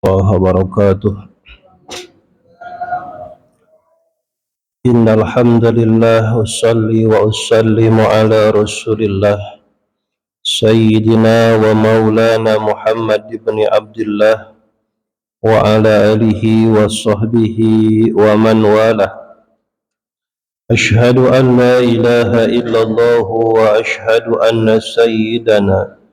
الله وبركاته. إن الحمد لله أصلي وأسلم على رسول الله سيدنا ومولانا محمد بن عبد الله وعلى آله وصحبه ومن والاه. أشهد أن لا إله إلا الله وأشهد أن سيدنا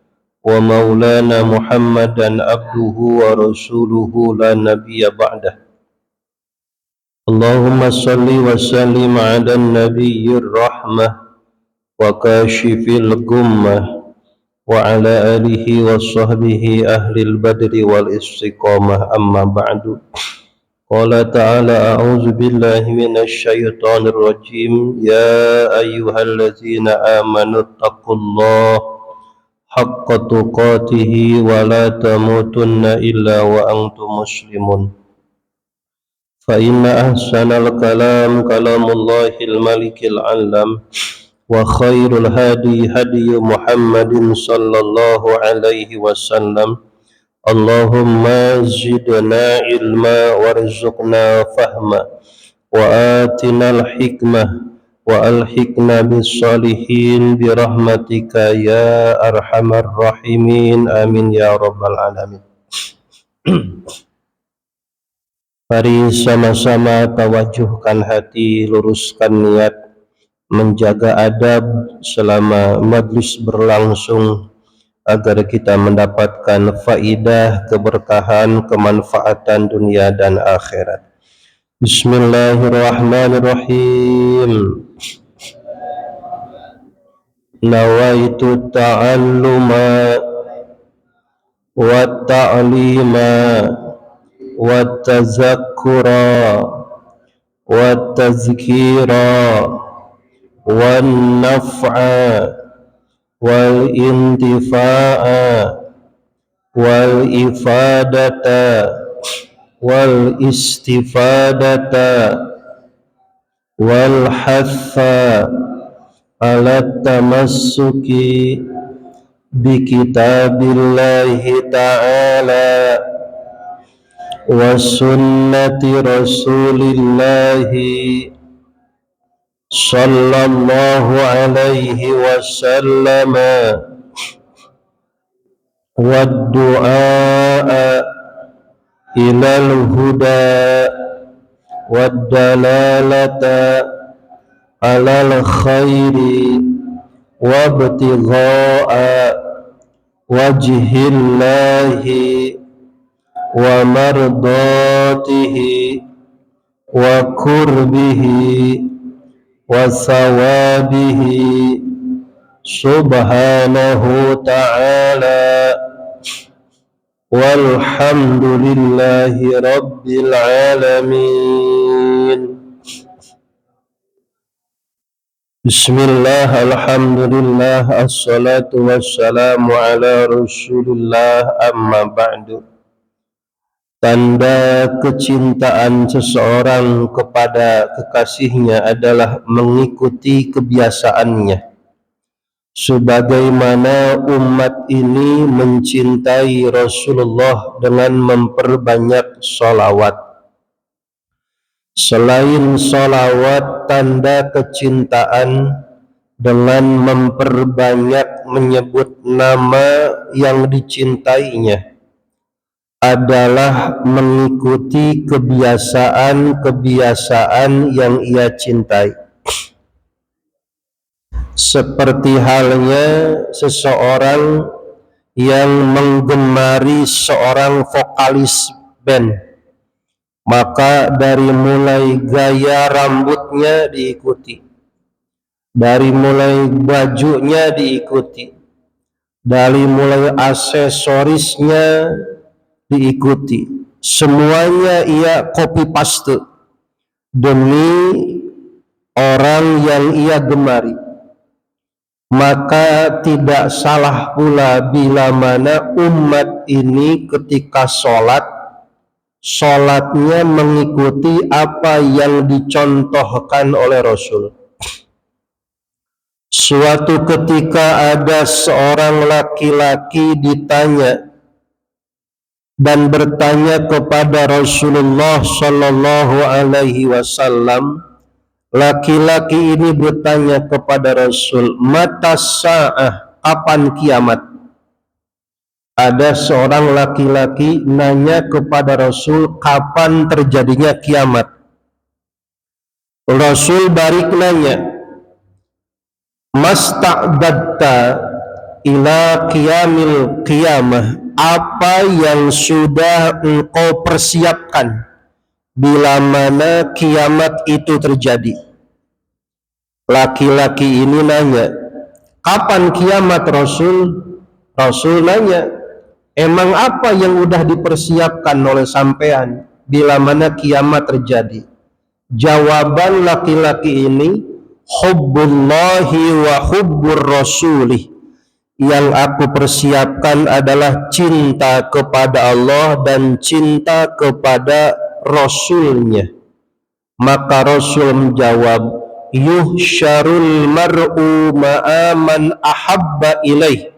ومولانا محمدا عبده ورسوله لا نبي بعده. اللهم صل وسلم على النبي الرحمة وكاشف الغمة وعلى آله وصحبه أهل البدر والاستقامة. أما بعد، قال تعالى: أعوذ بالله من الشيطان الرجيم. يا أيها الذين آمنوا اتقوا الله حق تقاته ولا تموتن إلا وأنتم مسلمون. فإن أحسن الكلام كلام الله الملك العلم، وخير الهدي هدي محمد صلى الله عليه وسلم. اللهم زدنا علما وارزقنا فهما وآتنا الحكمة وألحقنا بالصالحين برحمتك يا أرحم الراحمين. آمين يا رب العالمين. Mari sama-sama tawajuhkan hati, luruskan niat, menjaga adab selama majlis berlangsung agar kita mendapatkan faidah, keberkahan, kemanfaatan dunia dan akhirat. Bismillahirrahmanirrahim. Nawaitu ta'alluma wa ta'lima والتذكرا والتذكيرا والنفع والانتفاع والإفادة والاستفادة والحث على التمسك بكتاب الله تعالى وسنة رسول الله صلى الله عليه وسلم والدعاء إلى الهدى والدلالة على الخير وابتغاء وجه الله ومرضاته وقربه وثوابه سبحانه تعالى. والحمد لله رب العالمين. Bismillah, alhamdulillah, assalatu wassalamu ala rasulillah, amma ba'du. Tanda kecintaan seseorang kepada kekasihnya adalah mengikuti kebiasaannya, sebagaimana umat ini mencintai Rasulullah dengan memperbanyak sholawat. Selain sholawat, tanda kecintaan dengan memperbanyak menyebut nama yang dicintainya adalah mengikuti kebiasaan-kebiasaan yang ia cintai. Seperti halnya seseorang yang menggemari seorang vokalis band, maka dari mulai gaya rambutnya diikuti, dari mulai bajunya diikuti, dari mulai aksesorisnya diikuti, semuanya ia copy paste demi orang yang ia gemari. Maka tidak salah pula bila mana umat ini ketika sholatnya mengikuti apa yang dicontohkan oleh Rasul. Suatu ketika ada seorang laki-laki ditanya dan bertanya kepada Rasulullah Shallallahu Alaihi Wasallam. Laki-laki ini bertanya kepada Rasul, mata sa'ah, kapan kiamat? Ada seorang laki-laki nanya kepada Rasul, kapan terjadinya kiamat? Rasul balik nanya, masta'badta ila qiyamil qiyamah, apa yang sudah engkau persiapkan bila mana kiamat itu terjadi? Laki-laki ini nanya, kapan kiamat Rasul? Rasul nanya, emang apa yang udah dipersiapkan oleh sampean bila mana kiamat terjadi? Jawaban laki-laki ini, hubbullahi wa hubbur rasulih. Yang aku persiapkan adalah cinta kepada Allah dan cinta kepada Rasulnya. Maka Rasul menjawab, yuhsyarul mar'u ma'aman ahabba ilaih.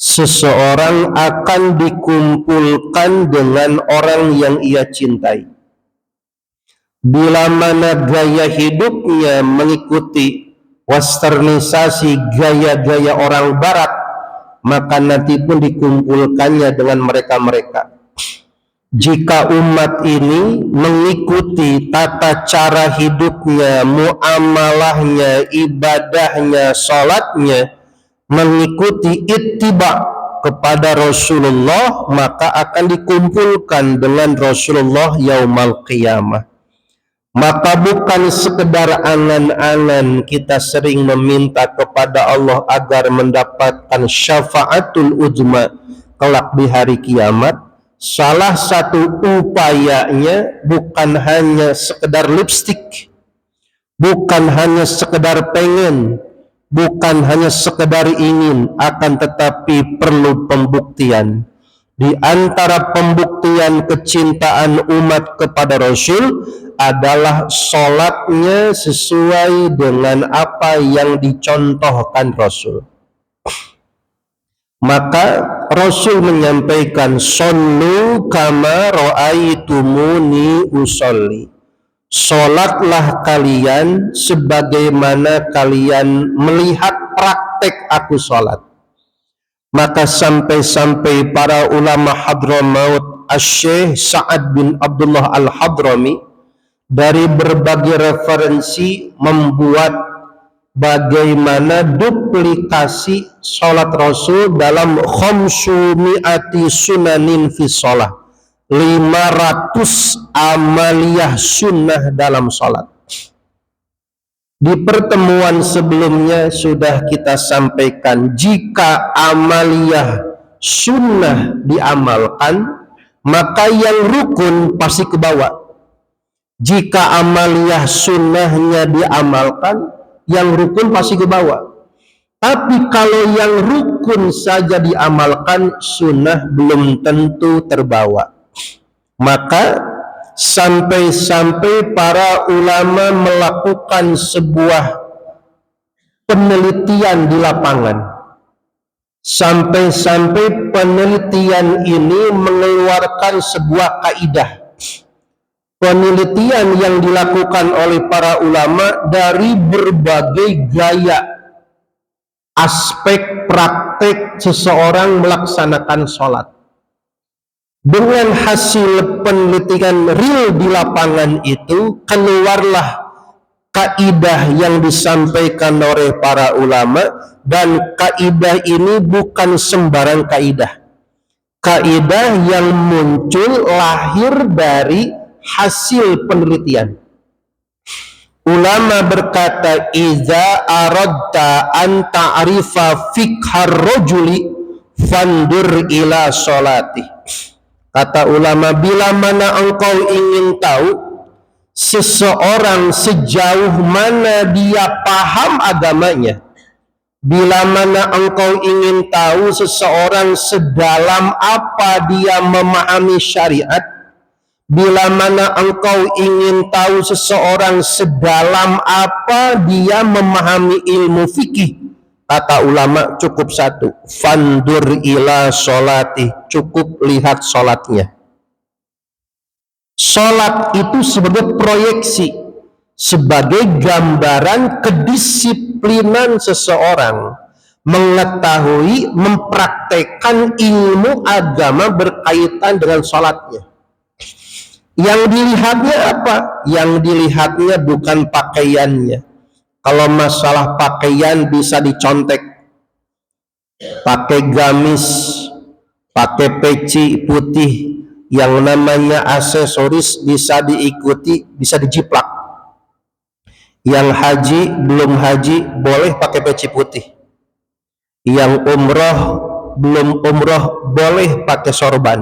Seseorang akan dikumpulkan dengan orang yang ia cintai. Bila mana gaya hidupnya mengikuti westernisasi gaya-gaya orang barat, maka nanti pun dikumpulkannya dengan mereka-mereka. Jika umat ini mengikuti tata cara hidupnya, muamalahnya, ibadahnya, salatnya, mengikuti ittiba kepada Rasulullah, maka akan dikumpulkan dengan Rasulullah yaumal qiyamah. Maka bukan sekedar angan-angan kita sering meminta kepada Allah agar mendapatkan syafaatul uzma kelak di hari kiamat. Salah satu upayanya bukan hanya sekedar lipstik, bukan hanya sekedar pengen, bukan hanya sekedar ingin, akan tetapi perlu pembuktian. Di antara pembuktian kecintaan umat kepada Rasul adalah sholatnya sesuai dengan apa yang dicontohkan Rasul. Maka Rasul menyampaikan, sallu kama ra'aitumuni usolli. Sholatlah kalian sebagaimana kalian melihat praktek aku sholat. Maka sampai-sampai para ulama Hadramaut, Asy-Syaikh Sa'ad bin Abdullah Al-Hadrami, dari berbagai referensi membuat bagaimana duplikasi sholat Rasul dalam khamsumi'ati sunanin fi sholat, 500 amaliyah sunnah dalam sholat. Di pertemuan sebelumnya sudah kita sampaikan, jika amaliyah sunnah diamalkan, maka yang rukun pasti ke bawah. Jika amaliyah sunnahnya diamalkan, yang rukun pasti ke bawah. Tapi kalau yang rukun saja diamalkan, sunnah belum tentu terbawa. Maka sampai-sampai para ulama melakukan sebuah penelitian di lapangan. Sampai-sampai penelitian ini mengeluarkan sebuah kaidah. Penelitian yang dilakukan oleh para ulama dari berbagai gaya aspek praktek seseorang melaksanakan sholat. Dengan hasil penelitian real di lapangan itu, keluarlah kaidah yang disampaikan oleh para ulama, dan kaidah ini bukan sembarang kaidah. Kaidah yang muncul lahir dari hasil penelitian. Ulama berkata, iza aradta an ta'rifa fiqhar rajuli fandur ila sholati. Kata ulama, bila mana engkau ingin tahu seseorang sejauh mana dia paham agamanya, bila mana engkau ingin tahu seseorang sedalam apa dia memahami syariat, bila mana engkau ingin tahu seseorang sedalam apa dia memahami ilmu fikih, Kata ulama cukup satu, fandur ila sholati, cukup lihat sholatnya. Sholat itu sebagai proyeksi, sebagai gambaran kedisiplinan seseorang mengetahui, mempraktekkan ilmu agama berkaitan dengan sholatnya. Yang dilihatnya apa? Yang dilihatnya bukan pakaiannya. Kalau masalah pakaian bisa dicontek, pakai gamis, pakai peci putih, yang namanya aksesoris bisa diikuti, bisa dijiplak. Yang haji, belum haji, boleh pakai peci putih. Yang umroh, belum umroh, boleh pakai sorban.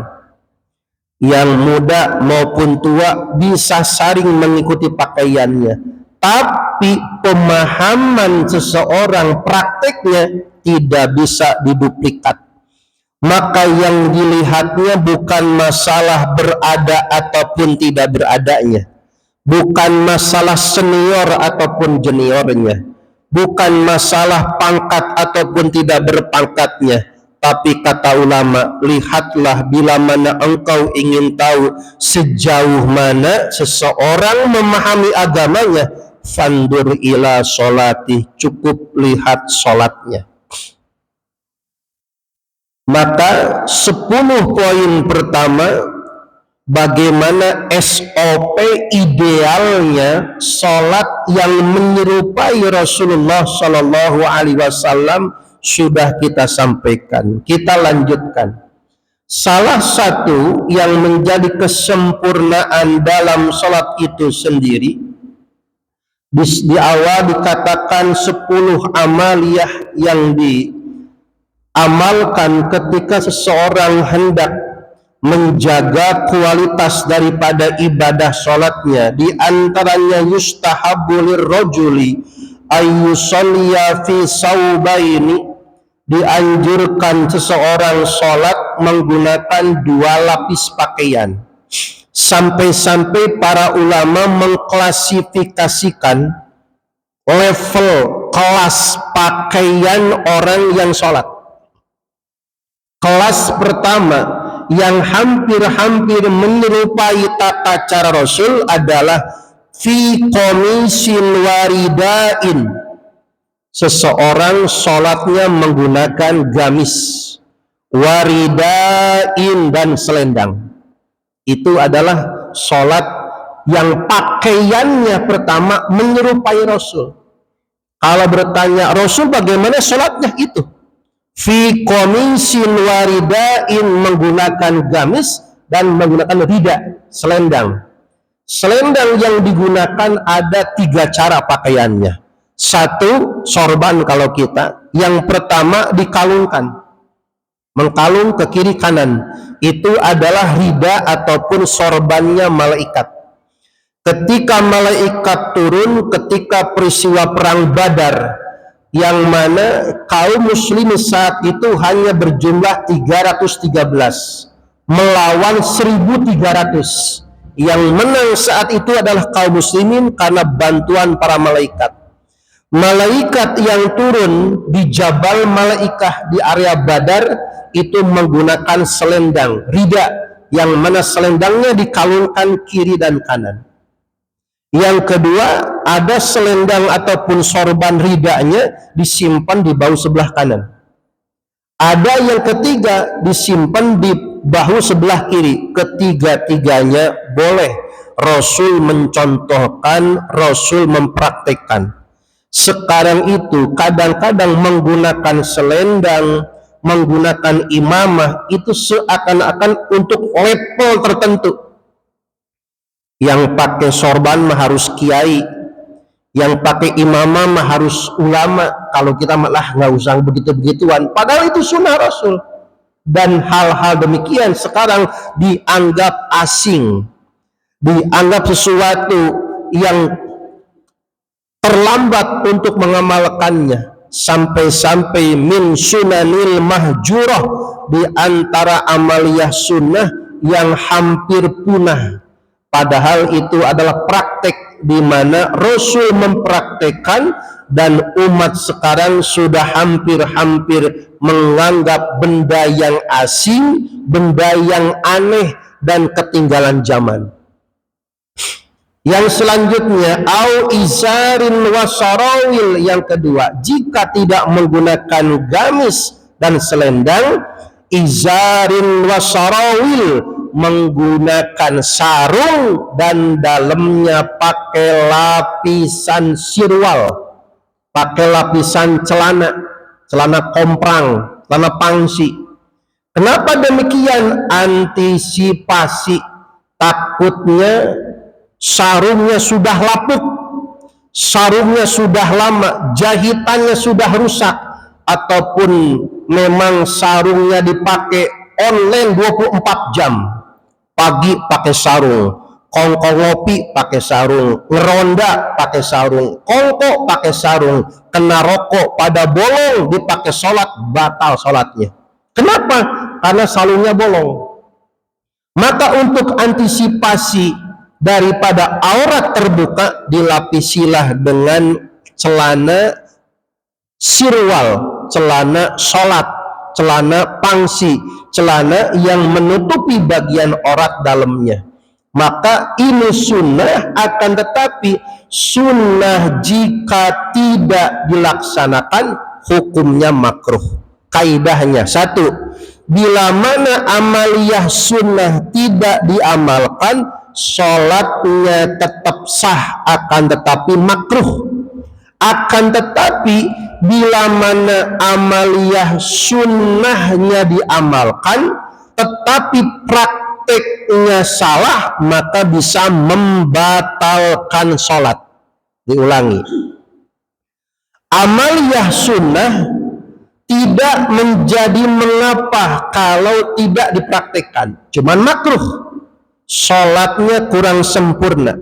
Yang muda maupun tua bisa saling mengikuti pakaiannya. Tapi pemahaman seseorang, prakteknya tidak bisa diduplikat. Maka yang dilihatnya bukan masalah berada ataupun tidak beradanya, bukan masalah senior ataupun juniornya, bukan masalah pangkat ataupun tidak berpangkatnya, tapi kata ulama, lihatlah bila mana engkau ingin tahu sejauh mana seseorang memahami agamanya, fandur ila sholati, cukup lihat sholatnya. Maka 10 poin pertama, bagaimana SOP idealnya sholat yang menyerupai Rasulullah Shallallahu Alaihi Wasallam sudah kita sampaikan. Kita lanjutkan. Salah satu yang menjadi kesempurnaan dalam sholat itu sendiri, di awal dikatakan 10 amaliyah yang diamalkan ketika seseorang hendak menjaga kualitas daripada ibadah sholatnya. Di antaranya yustahabbu lirrajuli ayyusalliya fi saubaini, dianjurkan seseorang sholat menggunakan 2 lapis pakaian. Sampai-sampai para ulama mengklasifikasikan level kelas pakaian orang yang sholat. Kelas pertama yang hampir-hampir menyerupai tata cara Rasul adalah fi qamisin waridain. Seseorang sholatnya menggunakan gamis, waridain, dan selendang. Itu adalah sholat yang pakaiannya pertama menyerupai Rasul. Kalau bertanya Rasul bagaimana sholatnya, itu fi qamisin waridain, menggunakan gamis dan menggunakan rida, selendang. Selendang yang digunakan ada 3 cara pakaiannya. 1, sorban kalau kita. Yang pertama dikalungkan, mengkalung ke kiri kanan. Itu adalah rida ataupun sorbannya malaikat. Ketika malaikat turun ketika peristiwa perang Badar, yang mana kaum muslim saat itu hanya berjumlah 313 melawan 1.300. Yang menang saat itu adalah kaum muslimin karena bantuan para malaikat. Malaikat yang turun di Jabal Malaikah di area Badar itu menggunakan selendang, rida, yang mana selendangnya dikalungkan kiri dan kanan. Yang kedua, ada selendang ataupun sorban ridanya disimpan di bahu sebelah kanan. Ada yang ketiga disimpan di bahu sebelah kiri. Ketiga-tiganya boleh. Rasul mencontohkan, Rasul mempraktekkan. Sekarang itu kadang-kadang menggunakan selendang, menggunakan imamah itu seakan-akan untuk level tertentu. Yang pakai sorban mah harus kiai, yang pakai imamah mah harus ulama. Kalau kita malah nggak usah begitu-begituan, padahal itu sunnah Rasul. Dan hal-hal demikian sekarang dianggap asing, dianggap sesuatu yang terlambat untuk mengamalkannya. Sampai-sampai min sunanil mahjurah, di antara amaliyah sunnah yang hampir punah. Padahal itu adalah praktek di mana Rasul mempraktekkan dan umat sekarang sudah hampir-hampir menganggap benda yang asing, benda yang aneh dan ketinggalan zaman. Yang selanjutnya, au izarin wasarawil, yang kedua, jika tidak menggunakan gamis dan selendang, izarin wasarawil, menggunakan sarung dan dalamnya pakai lapisan sirwal, pakai lapisan celana komprang, celana pangsi. Kenapa demikian? Antisipasi takutnya sarungnya sudah lapuk, sarungnya sudah lama, jahitannya sudah rusak, ataupun memang sarungnya dipakai online 24 jam. Pagi pakai sarung, kongko ngopi pakai sarung, ngeronda pakai sarung, kongko pakai sarung, kena rokok pada bolong dipakai sholat, batal sholatnya. Kenapa? Karena sarungnya bolong. Maka untuk antisipasi daripada aurat terbuka, dilapisilah dengan celana sirwal, celana sholat, celana pangsi, celana yang menutupi bagian aurat dalamnya. Maka ini sunnah, akan tetapi sunnah jika tidak dilaksanakan hukumnya makruh. Kaidahnya, satu, bila mana amaliyah sunnah tidak diamalkan, sholatnya tetap sah, akan tetapi makruh. Akan tetapi bila mana amaliyah sunnahnya diamalkan tetapi prakteknya salah, maka bisa membatalkan sholat. Diulangi, amaliyah sunnah tidak menjadi mengapa kalau tidak dipraktekkan, cuman makruh, sholatnya kurang sempurna.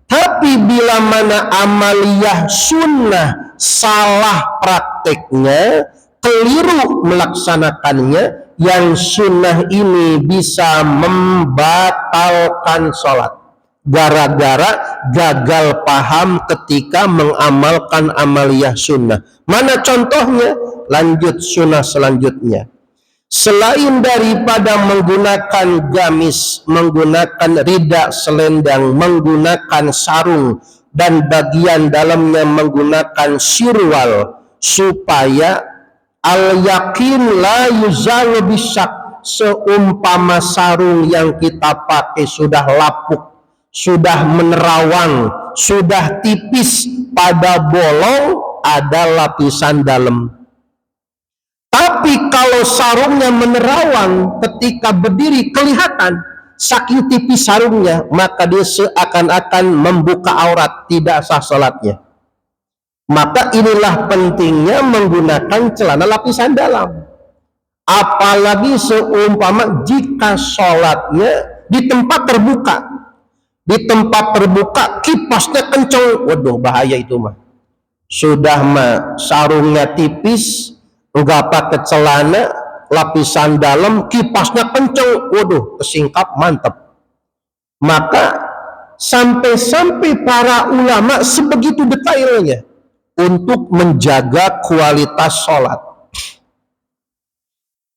Tapi bila mana amaliyah sunnah salah prakteknya, keliru melaksanakannya, yang sunnah ini bisa membatalkan sholat gara-gara gagal paham ketika mengamalkan amaliyah sunnah. Mana contohnya? Lanjut sunnah selanjutnya. Selain daripada menggunakan gamis, menggunakan rida selendang, menggunakan sarung, dan bagian dalamnya menggunakan sirwal, supaya al-yakin la yuzalu bisyak, seumpama sarung yang kita pakai sudah lapuk, sudah menerawang, sudah tipis, pada bolong ada lapisan dalam. Tapi kalau sarungnya menerawang, ketika berdiri kelihatan saking tipis sarungnya, maka dia seakan-akan membuka aurat, tidak sah sholatnya. Maka inilah pentingnya menggunakan celana lapisan dalam. Apalagi seumpama jika sholatnya di tempat terbuka. Di tempat terbuka kipasnya kenceng, waduh bahaya itu mah. Sudah mah sarungnya tipis, enggak pakai celana, lapisan dalam, kipasnya kenceng, waduh kesingkap mantep. Maka sampai-sampai para ulama sebegitu detailnya untuk menjaga kualitas sholat.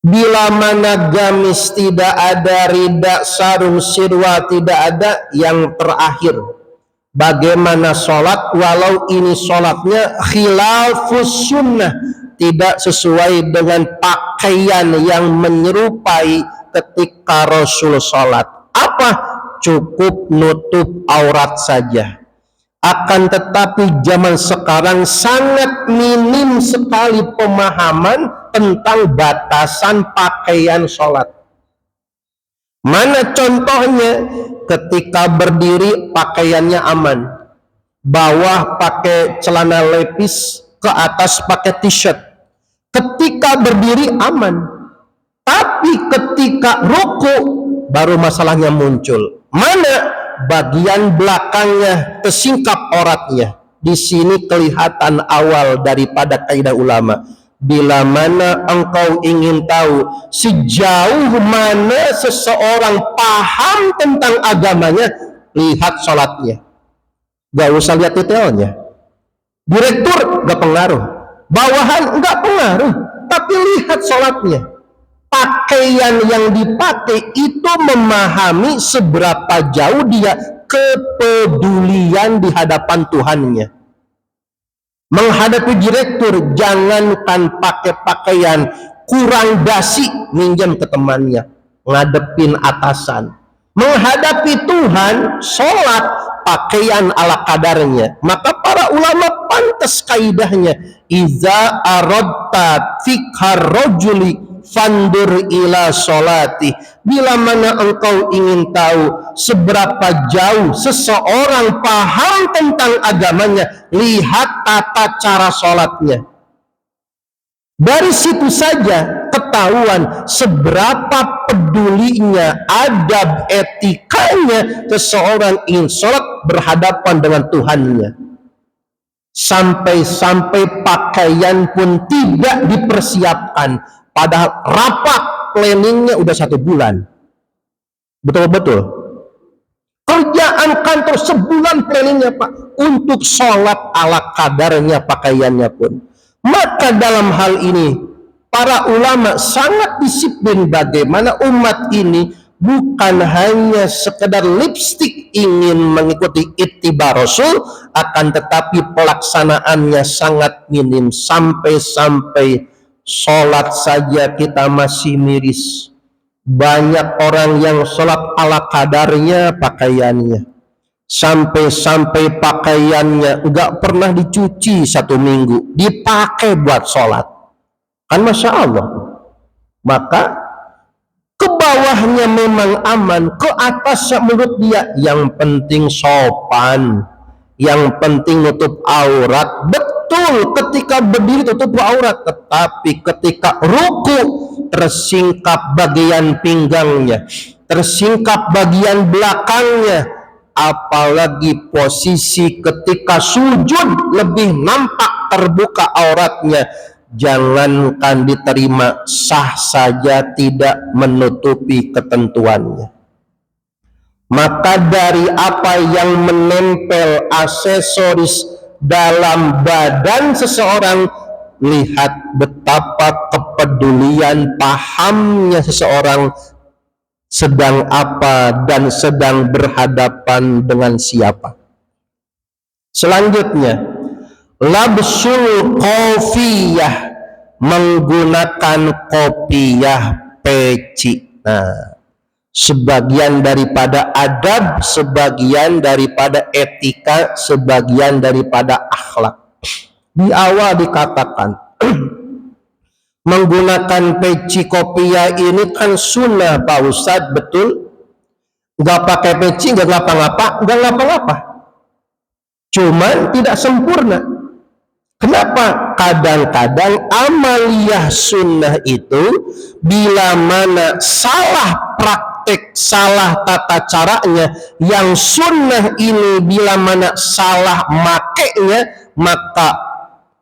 Bila mana gamis tidak ada, rida, sarung, sirwa tidak ada, yang terakhir, bagaimana sholat walau ini sholatnya khilafus sunnah, tidak sesuai dengan pakaian yang menyerupai ketika Rasul sholat. Apa? Cukup nutup aurat saja. Akan tetapi zaman sekarang sangat minim sekali pemahaman tentang batasan pakaian sholat. Mana contohnya? Ketika berdiri pakaiannya aman, bawah pakai celana lepis, ke atas pakai t-shirt. Ketika berdiri aman, tapi ketika rukuk baru masalahnya muncul. Mana? Bagian belakangnya kesingkap auratnya. Di sini kelihatan awal daripada kaidah ulama. Bila mana engkau ingin tahu sejauh mana seseorang paham tentang agamanya, lihat sholatnya. Gak usah lihat detailnya. Direktur gak pengaruh, bawahan gak pengaruh, tapi lihat sholatnya. Pakaian yang dipakai itu memahami seberapa jauh dia kepedulian di hadapan Tuhannya. Menghadapi direktur, jangankan pakai pakaian kurang dasi minjam ke temannya, ngadepin atasan. Menghadapi Tuhan, sholat pakaian ala kadarnya. Maka para ulama pantas kaidahnya, iza aradta fikhar rajuli fandur ila sholati. Bila mana engkau ingin tahu seberapa jauh seseorang paham tentang agamanya, lihat tata cara sholatnya. Dari situ saja ketahuan seberapa pedulinya, adab etikanya seseorang ingin sholat berhadapan dengan Tuhannya. Sampai-sampai pakaian pun tidak dipersiapkan, padahal rapat planningnya udah 1 bulan. Betul-betul. Kerjaan kantor sebulan planningnya Pak, untuk sholat ala kadarnya pakaiannya pun. Maka dalam hal ini para ulama sangat disiplin bagaimana umat ini bukan hanya sekedar lipstik ingin mengikuti ittiba Rasul, akan tetapi pelaksanaannya sangat minim. Sampai-sampai sholat saja kita masih miris. Banyak orang yang sholat ala kadarnya pakaiannya, sampai-sampai pakaiannya nggak pernah dicuci 1 minggu, dipakai buat sholat. Kan Masya Allah. Maka ke bawahnya memang aman, ke atasnya menurut dia yang penting sopan, yang penting nutup aurat. Betul, ketika berdiri tutup aurat, tetapi ketika ruku tersingkap bagian pinggangnya, tersingkap bagian belakangnya. Apalagi posisi ketika sujud lebih nampak terbuka auratnya. Jangankan diterima, sah saja tidak menutupi ketentuannya. Maka dari apa yang menempel aksesoris dalam badan seseorang, lihat betapa kepedulian pahamnya seseorang sedang apa dan sedang berhadapan dengan siapa. Selanjutnya, labsul qofiyah, menggunakan kopiyah peci. Nah, sebagian daripada adab, sebagian daripada etika, sebagian daripada akhlak. Di awal dikatakan menggunakan peci kopiah ini kan sunnah Pak Ustadz, betul. Nggak pakai peci nggak ngapa-ngapa, cuman tidak sempurna. Kenapa? Kadang-kadang amaliyah sunnah itu bila mana salah praktek, salah tata caranya, yang sunnah ini bila mana salah makainya, maka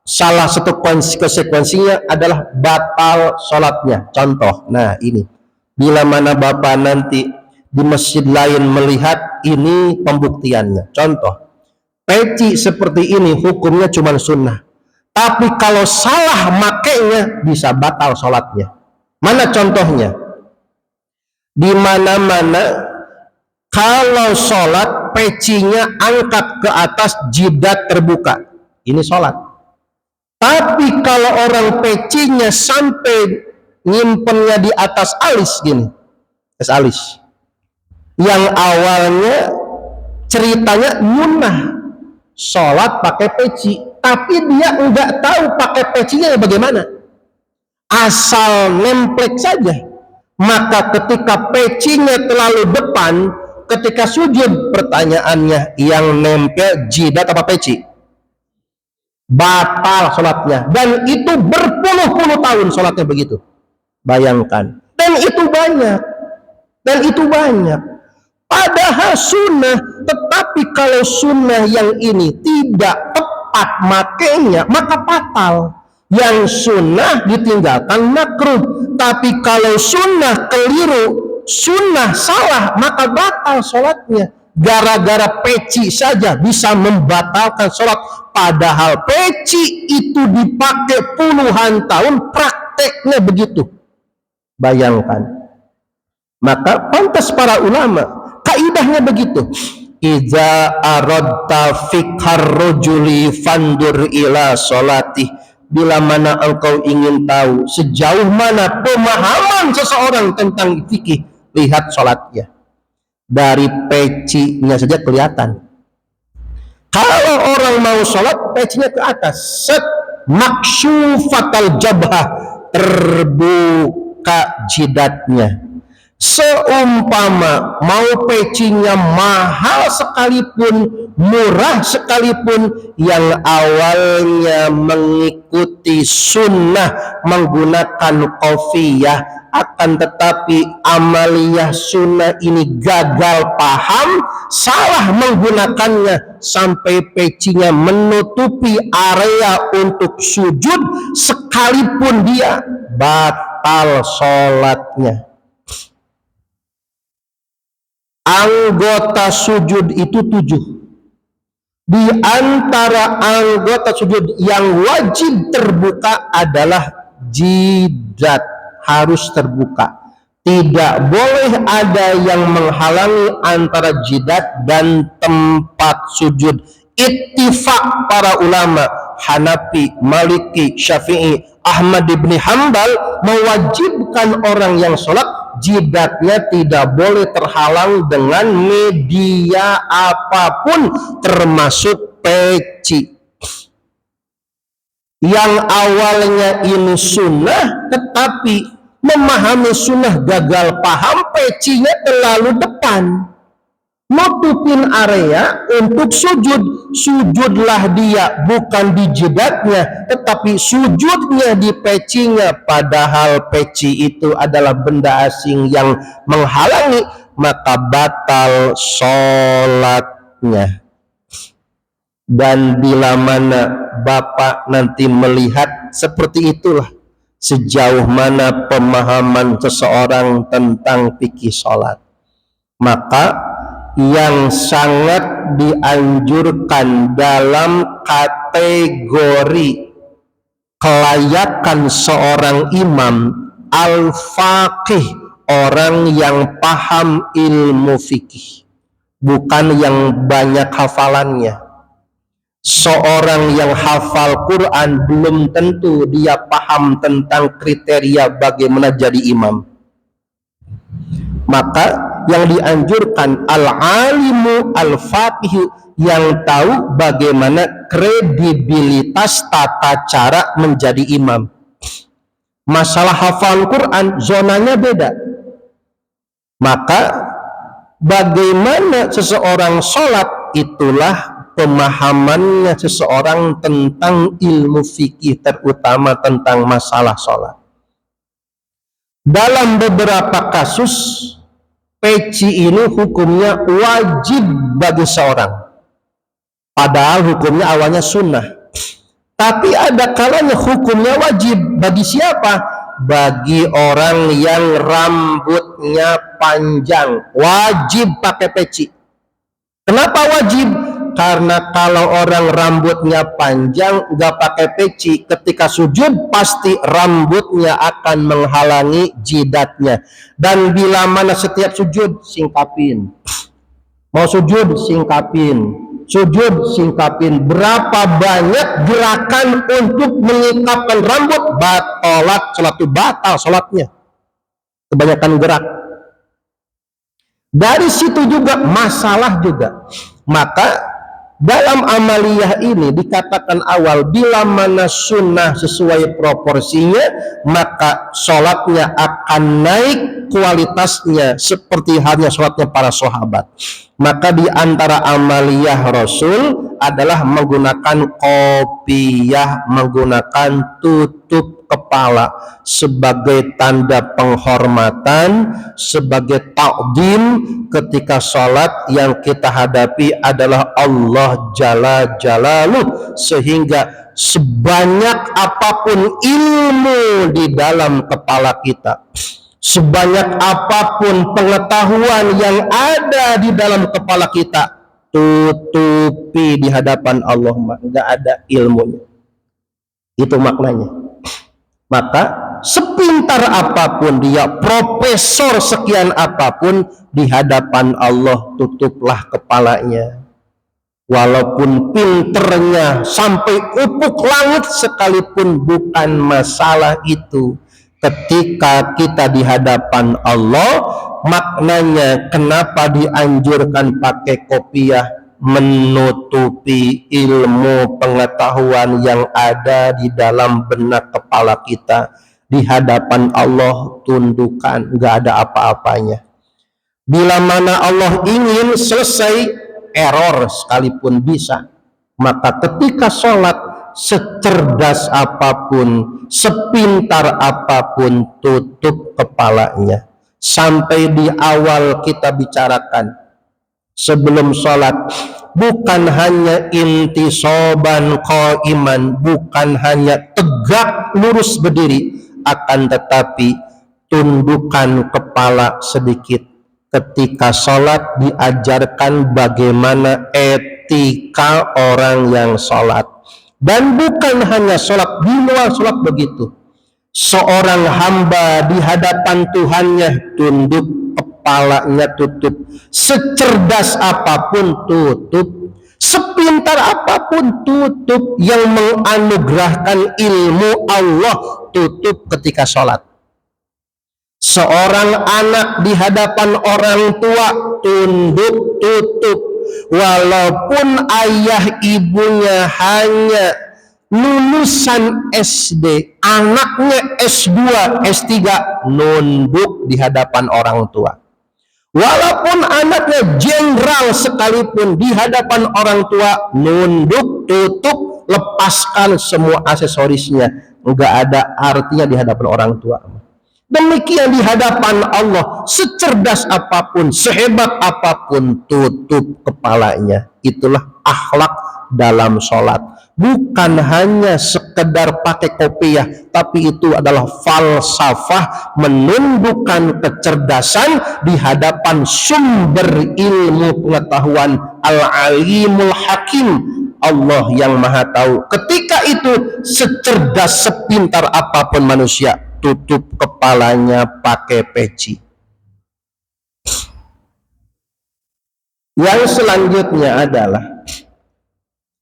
salah satu konsekuensinya adalah batal sholatnya. Contoh, nah ini, bila mana Bapak nanti di masjid lain melihat, ini pembuktiannya. Contoh, peci seperti ini hukumnya cuma sunnah, tapi kalau salah makainya bisa batal sholatnya. Mana contohnya? Di mana-mana kalau sholat pecinya angkat ke atas, jidat terbuka, ini sholat. Tapi kalau orang pecinya sampai nyimpennya di atas alis gini, alis, yang awalnya ceritanya nyunah sholat pakai peci, tapi dia nggak tahu pakai pecinya bagaimana, asal nemplek saja. Maka ketika pecinya terlalu depan, ketika sujud, pertanyaannya, yang nempel jidat apa peci? Batal sholatnya. Dan itu berpuluh-puluh tahun sholatnya begitu. Bayangkan. Dan itu banyak. Padahal sunnah. Tetapi kalau sunnah yang ini tidak tepat makainya, maka batal. Yang sunnah ditinggalkan makruh. Tapi kalau sunnah keliru, sunnah salah, maka batal sholatnya. gara-gara peci saja bisa membatalkan sholat, padahal peci itu dipakai puluhan tahun, prakteknya begitu. Bayangkan. Maka pantas para ulama, kaidahnya begitu. Iza aradta fiqhar rajuli fandur ila sholatih. Bila mana engkau ingin tahu sejauh mana pemahaman seseorang tentang fikih, lihat sholatnya. Dari pecinya saja kelihatan. Kalau orang mau sholat, pecinya ke atas, set, maksyufatal jabhah, terbuka jidatnya. Seumpama mau pecinya mahal sekalipun, murah sekalipun, yang awalnya mengikuti sunnah menggunakan kofiyah, akan tetapi amaliyah sunnah ini gagal paham, salah menggunakannya, sampai pecinya menutupi area untuk sujud, sekalipun dia batal sholatnya. Anggota sujud itu 7. Di antara anggota sujud yang wajib terbuka adalah jidat, harus terbuka. Tidak boleh ada yang menghalangi antara jidat dan tempat sujud. Ittifaq para ulama Hanafi, Maliki, Syafi'i, Ahmad ibn Hanbal mewajibkan orang yang sholat jidatnya tidak boleh terhalang dengan media apapun, termasuk peci. Yang awalnya ini sunnah, tetapi memahami sunnah gagal paham, pecinya terlalu depan, nutupin area untuk sujud. Sujudlah dia bukan di jidatnya, tetapi sujudnya di pecinya, padahal peci itu adalah benda asing yang menghalangi, maka batal sholatnya. Dan bila mana Bapak nanti melihat seperti itulah sejauh mana pemahaman seseorang tentang fikih sholat, maka yang sangat dianjurkan dalam kategori kelayakan seorang imam al-faqih, orang yang paham ilmu fikih, bukan yang banyak hafalannya. Seorang yang hafal Quran belum tentu dia paham tentang kriteria bagaimana jadi imam. Maka yang dianjurkan al-alimu al-faqih, yang tahu bagaimana kredibilitas tata cara menjadi imam. Masalah hafal Quran zonanya beda. Maka bagaimana seseorang sholat, itulah pemahamannya seseorang tentang ilmu fikih, terutama tentang masalah sholat. Dalam beberapa kasus, peci ini hukumnya wajib bagi seorang, padahal hukumnya awalnya sunnah. Tapi ada kalanya hukumnya wajib bagi siapa? Bagi orang yang rambutnya panjang, wajib pakai peci. Kenapa wajib? Karena kalau orang rambutnya panjang nggak pakai peci, ketika sujud pasti rambutnya akan menghalangi jidatnya. Dan bila mana setiap sujud singkapin, mau sujud singkapin, sujud singkapin. Berapa banyak gerakan untuk mengikapkan rambut, batalat sholat itu, batal sholatnya, kebanyakan gerak. Dari situ juga masalah juga. Maka dalam amaliyah ini dikatakan awal, bila mana sunnah sesuai proporsinya, maka sholatnya akan naik kualitasnya seperti halnya sholatnya para sahabat. Maka di antara amaliyah Rasul adalah menggunakan kopiyah, menggunakan tutup kepala sebagai tanda penghormatan, sebagai ta'zim ketika sholat yang kita hadapi adalah Allah Jalla Jalaluh, sehingga sebanyak apapun ilmu di dalam kepala kita, Sebanyak apapun pengetahuan yang ada di dalam kepala kita, tutupi di hadapan Allah, nggak ada ilmunya. Itu maknanya. Maka sepintar apapun dia, profesor sekian apapun, di hadapan Allah tutuplah kepalanya. Walaupun pinternya sampai ufuk langit sekalipun, bukan masalah itu. Ketika kita di hadapan Allah, maknanya kenapa dianjurkan pakai kopiah? Menutupi ilmu pengetahuan yang ada di dalam benak kepala kita. Di hadapan Allah tundukkan, nggak ada apa-apanya. Bila mana Allah ingin selesai error sekalipun bisa, maka ketika sholat, secerdas apapun, sepintar apapun, tutup kepalanya. Sampai di awal kita bicarakan sebelum sholat, bukan hanya intisoban qaiman, bukan hanya tegak lurus berdiri, akan tetapi tundukkan kepala sedikit. Ketika sholat diajarkan bagaimana etika orang yang sholat. Dan bukan hanya sholat, di luar sholat begitu. Seorang hamba di hadapan Tuhannya tunduk, kepalanya tutup. Secerdas apapun tutup. Sepintar apapun tutup. Yang menganugerahkan ilmu Allah tutup ketika sholat. Seorang anak di hadapan orang tua tunduk, tutup. Walaupun ayah ibunya hanya lulusan SD, anaknya S2, S3, nunduk di hadapan orang tua. Walaupun anaknya jenderal sekalipun, di hadapan orang tua nunduk, tutup, lepaskan semua aksesorisnya. Enggak ada artinya di hadapan orang tua. Demikian di hadapan Allah, secerdas apapun, sehebat apapun, tutup kepalanya. Itulah akhlak dalam sholat. Bukan hanya sekedar pakai kopiah, tapi itu adalah falsafah, menundukkan kecerdasan di hadapan sumber ilmu pengetahuan, Al-Alimul Hakim, Allah yang Maha Tahu. Ketika itu secerdas, sepintar apapun manusia, tutup kepalanya pakai peci. Yang selanjutnya adalah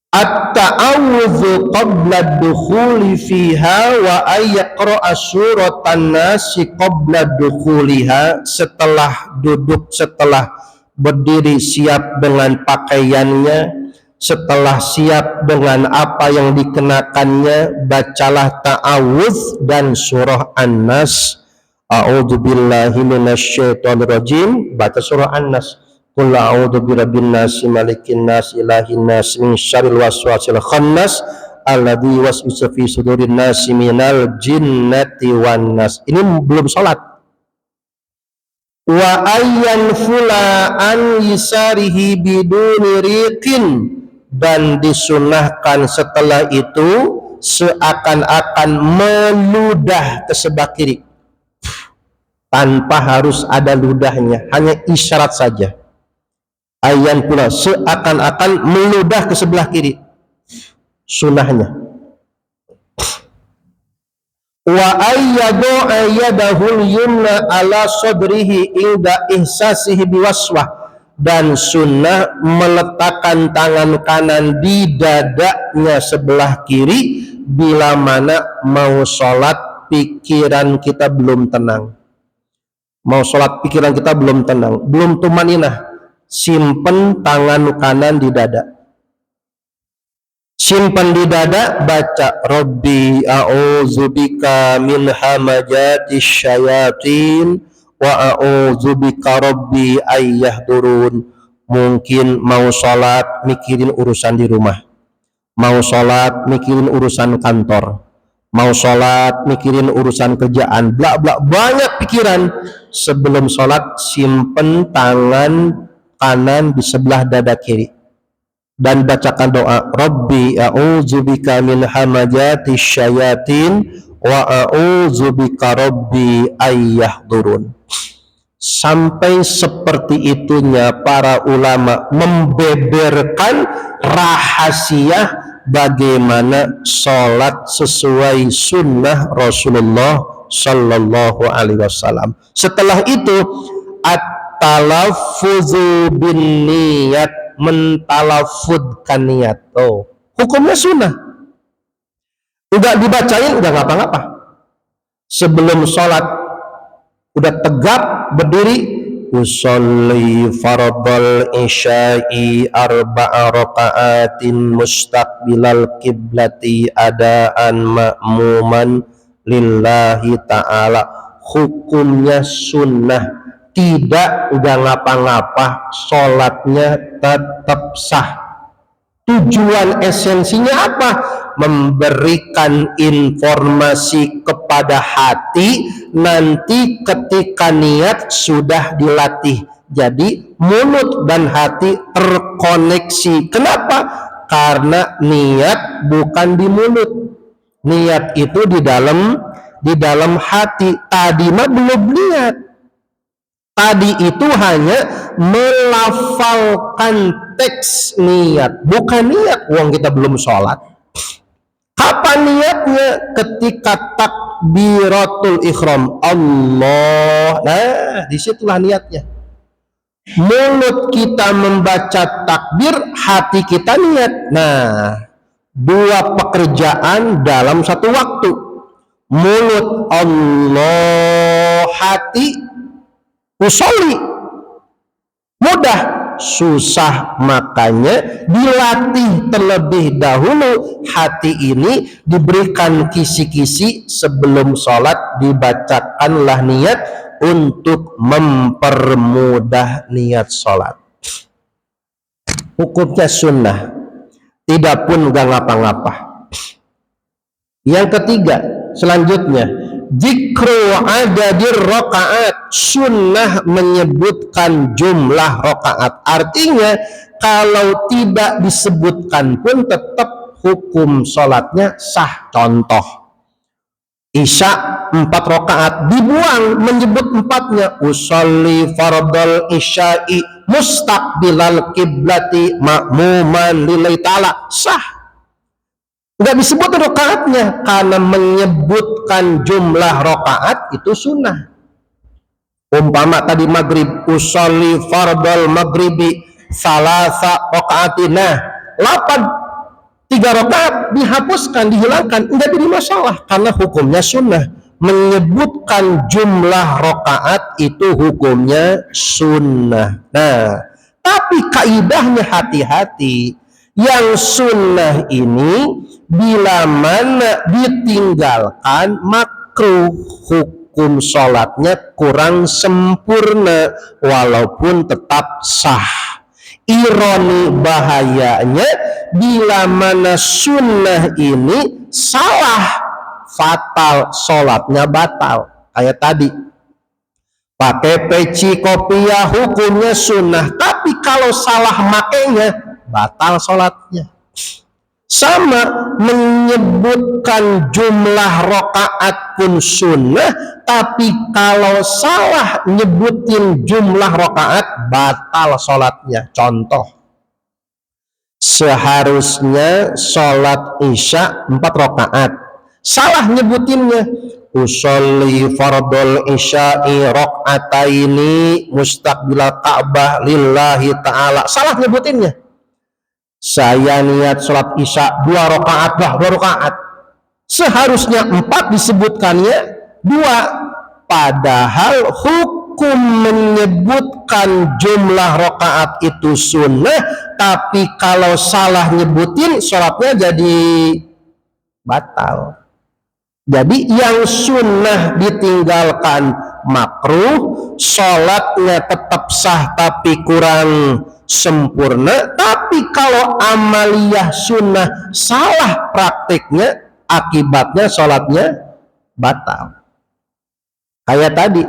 at-ta'awudzu qabla dukhuli fiha wa ayyaqra'a suratan nasi qabla dukhuliha. Setelah duduk, setelah berdiri siap dengan pakaiannya, setelah siap dengan apa yang dikenakannya, bacalah ta'awudz dan surah An-Nas. A'udzubillahi minasyaitonirrajim. Baca surah An-Nas. Qul a'udzu birabbin nas, malikin nas, ilahin nas, min syarril waswasil khannas, alladzi yuwaswisu fi sudurin nas minal jinnati wan nas. Ini belum sholat. Wa ayyan fula an yisarihi biduni riqin. Dan disunahkan setelah itu seakan-akan meludah ke sebelah kiri, tanpa harus ada ludahnya, hanya isyarat saja. Ayyan pula, seakan-akan meludah ke sebelah kiri, sunahnya. Wa ayyadu ayyadahul yumna ala sadrihi inda ihsasihi biwaswah. Dan sunnah meletakkan tangan kanan di dadanya sebelah kiri bila mana mau sholat pikiran kita belum tenang. Mau sholat pikiran kita belum tenang, belum tumaninah, simpen tangan kanan di dada. Simpan di dada, baca Rabbi a'udzubika min hamajatis syayatin wa a'udzubika rabbi ayyahdurun. Mungkin mau sholat mikirin urusan di rumah, mau sholat mikirin urusan kantor, mau sholat mikirin urusan kerjaan, bla bla, banyak pikiran. Sebelum sholat simpen tangan kanan di sebelah dada kiri dan bacakan doa Rabbi a'udzubika min hamajatis syayatin wa a'udzubika rabbi ayyahdurun. Sampai seperti itunya para ulama membeberkan rahasia bagaimana sholat sesuai sunnah Rasulullah Sallallahu Alaihi Wasallam. Setelah itu at-talaffuzu bin niyat, mentalafudkan niat. Oh, hukumnya sunnah. Udah dibacain, udah ngapa-ngapa. Sebelum sholat udah tegap berdiri, usolli fardal isya'i arba'a raka'atin mustaqbilal kiblati adaan ma'muman lillahi ta'ala. Hukumnya sunnah, tidak udah ngapa-ngapa, sholatnya tetap sah. Tujuan esensinya apa? Memberikan informasi kepada hati nanti ketika niat sudah dilatih. Jadi mulut dan hati terkoneksi. Kenapa? Karena niat bukan di mulut. Niat itu di dalam hati. Tadi mah belum niat. Tadi itu hanya melafalkan teks niat, bukan niat. Uang kita belum sholat. Kapan niatnya? Ketika takbiratul ihram, Allah. Nah, disitulah niatnya. Mulut kita membaca takbir, hati kita niat. Nah, dua pekerjaan dalam satu waktu. Mulut Allah, hati usolli. Mudah, susah, makanya dilatih terlebih dahulu. Hati ini diberikan kisi-kisi sebelum sholat, dibacakanlah niat untuk mempermudah niat sholat. Hukumnya sunnah, tidak pun gak ngapa-ngapa. Yang ketiga, selanjutnya, dzikru adadir rakaat, sunnah menyebutkan jumlah rakaat. Artinya kalau tidak disebutkan pun tetap hukum sholatnya sah. Contoh, Isya 4 rakaat, dibuang menyebut 4-nya, usolli fardal isya'i mustaqbilal kiblati ma'muman lillahi ta'ala, sah. Nggak disebut rakaatnya karena menyebutkan jumlah rakaat itu sunnah. Umpama tadi maghrib, usolli fardal maghribi salasa rakaatin, 3 rakaat dihapuskan, dihilangkan, nggak jadi masalah karena hukumnya sunnah. Menyebutkan jumlah rakaat itu hukumnya sunnah. Nah, tapi kaidahnya hati-hati. Yang sunnah ini bila mana ditinggalkan makruh, hukum sholatnya kurang sempurna walaupun tetap sah. Ironi bahayanya bila mana sunnah ini salah, fatal, sholatnya batal. Kayak tadi pakai peci kopiah, hukumnya sunnah, tapi kalau salah makainya batal sholatnya. Sama, menyebutkan jumlah rakaat pun sunnah, tapi kalau salah nyebutin jumlah rakaat batal sholatnya. Contoh, seharusnya sholat isya 4 rakaat, salah nyebutinnya, usolli fardul isya'i rakaataini mustaqbilal ka'bah lillahi ta'ala, salah nyebutinnya. Saya niat sholat isya 2 rakaat, 2 rakaat. Seharusnya 4 disebutkannya 2. Padahal hukum menyebutkan jumlah rakaat itu sunnah, tapi kalau salah nyebutin sholatnya jadi batal. Jadi yang sunnah ditinggalkan makruh, sholatnya tetap sah tapi kurang sempurna. Tapi kalau amaliyah sunnah salah praktiknya, akibatnya sholatnya batal. Kayak tadi,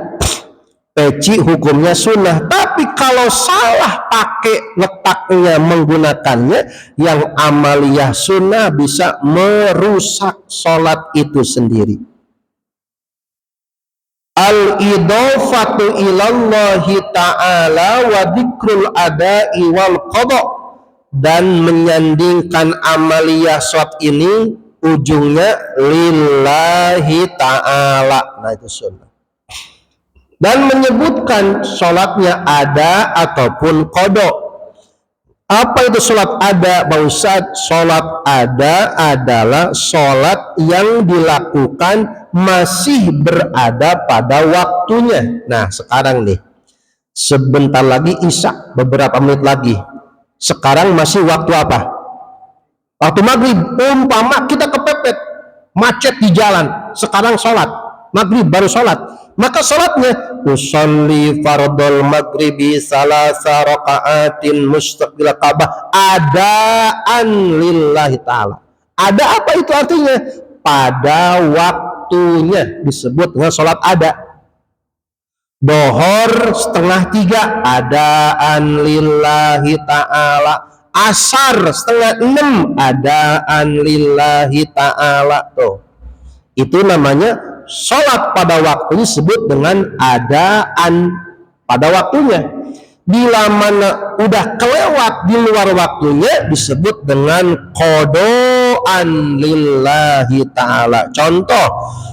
peci hukumnya sunnah, tapi kalau salah pakai letaknya, menggunakannya, yang amaliyah sunnah bisa merusak sholat itu sendiri. al-idhafatu ilallahi ta'ala wa dzikrul ada'i wal qada, dan menyandingkan amaliyah sholat ini ujungnya lillahi ta'ala. Nah, itu sunnah. Dan menyebutkan sholatnya ada ataupun qada. Apa itu sholat ada, Pak Ustadz? Sholat ada adalah sholat yang dilakukan masih berada pada waktunya. Nah, sekarang nih, sebentar lagi isya, beberapa menit lagi. Sekarang masih waktu apa? Waktu maghrib. Umpama kita kepepet, macet di jalan, sekarang sholat maghrib, baru sholat, maka sholatnya usolli fardol maghribi salasa raka'atin mustaqbil Ka'bah adaan lillahi ta'ala. Ada apa itu artinya? Pada waktunya, disebut dengan sholat ada. Dohor 2:30 adaan lillahi ta'ala. Asar 5:30 adaan lillahi ta'ala. Tuh, itu namanya sholat pada waktunya, disebut dengan adaan pada waktunya. Bila mana udah kelewat di luar waktunya, disebut dengan qadaan lillahi ta'ala. Contoh,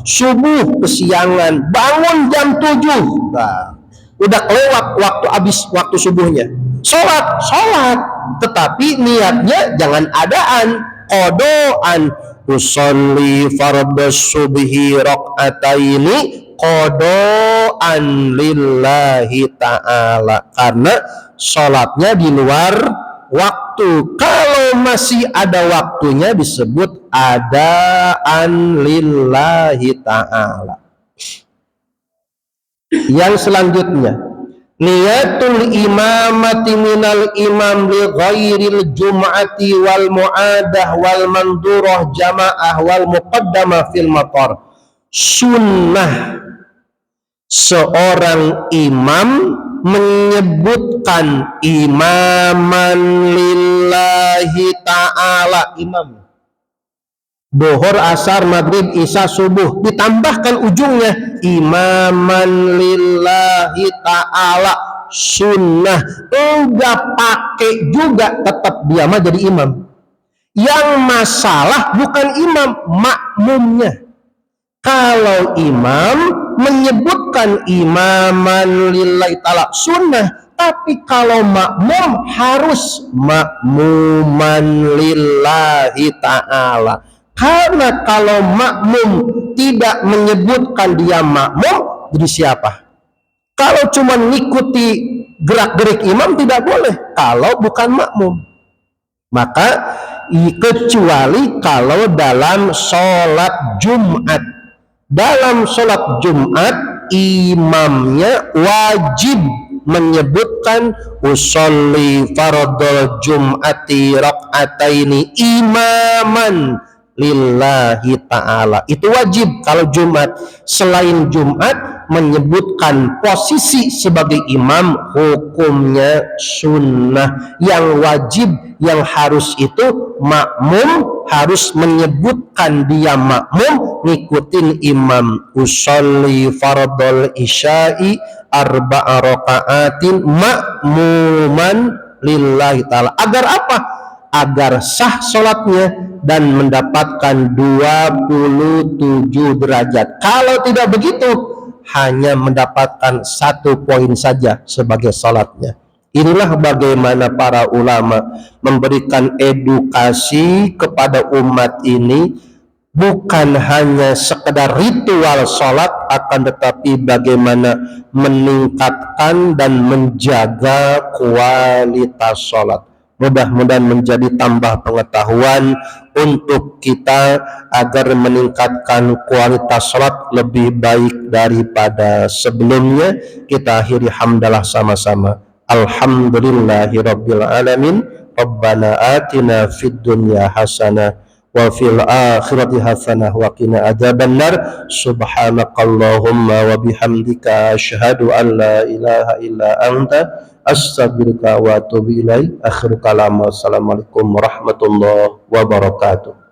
subuh kesiangan, bangun jam 7. Nah, udah kelewat waktu, habis waktu subuhnya, sholat, tetapi niatnya jangan adaan, qadaan. Usolli fardhu subhi rak'ataini qadaan lillahi ta'ala, karena sholatnya di luar waktu. Kalau masih ada waktunya, disebut adaan lillahi ta'ala. Yang selanjutnya, niyatul imamati minal imam li ghairil jum'ati wal mu'adah wal mandurah jama'ah wal muqaddamah fil matar. Sunnah seorang imam menyebutkan imaman lillahi ta'ala, imam Dohor, asar, maghrib, isya, subuh, ditambahkan ujungnya imaman lillahi ta'ala, sunnah. Enggak pakai juga, tetap dia mah jadi imam. Yang masalah bukan imam, makmumnya. Kalau imam menyebutkan imaman lillahi ta'ala, sunnah, tapi kalau makmum harus makmuman lillahi ta'ala. Karena kalau makmum tidak menyebutkan dia makmum, jadi siapa? Kalau cuma ngikuti gerak-gerik imam tidak boleh, kalau bukan makmum. Maka kecuali kalau dalam sholat Jumat. Dalam sholat Jumat, imamnya wajib menyebutkan usolli fardhul jum'ati rak'ataini imaman lillahi ta'ala. Itu wajib kalau Jumat. Selain Jumat, menyebutkan posisi sebagai imam, hukumnya sunnah. Yang wajib, yang harus itu makmum harus menyebutkan dia makmum, ngikutin imam. Usolli fardhul isya'i arba'a raka'atin makmuman lillahi ta'ala. Agar apa? Agar sah sholatnya dan mendapatkan 27 derajat. Kalau tidak begitu, hanya mendapatkan 1 poin saja sebagai sholatnya. Inilah bagaimana para ulama memberikan edukasi kepada umat ini, bukan hanya sekedar ritual sholat, akan tetapi bagaimana meningkatkan dan menjaga kualitas sholat. Mudah-mudahan menjadi tambah pengetahuan untuk kita agar meningkatkan kualitas sholat lebih baik daripada sebelumnya. Kita akhiri hamdalah sama-sama. Alhamdulillahirabbil alamin. Rabbana atina fid dunya hasanah wa fil akhirati hasanah wa qina adzabannar. Subhanakallahumma wa bihamdika asyhadu an la ilaha illa anta astaghfiruka wa atubu ilaik. Akhir kalam. Wassalamualaikum warahmatullahi wabarakatuh.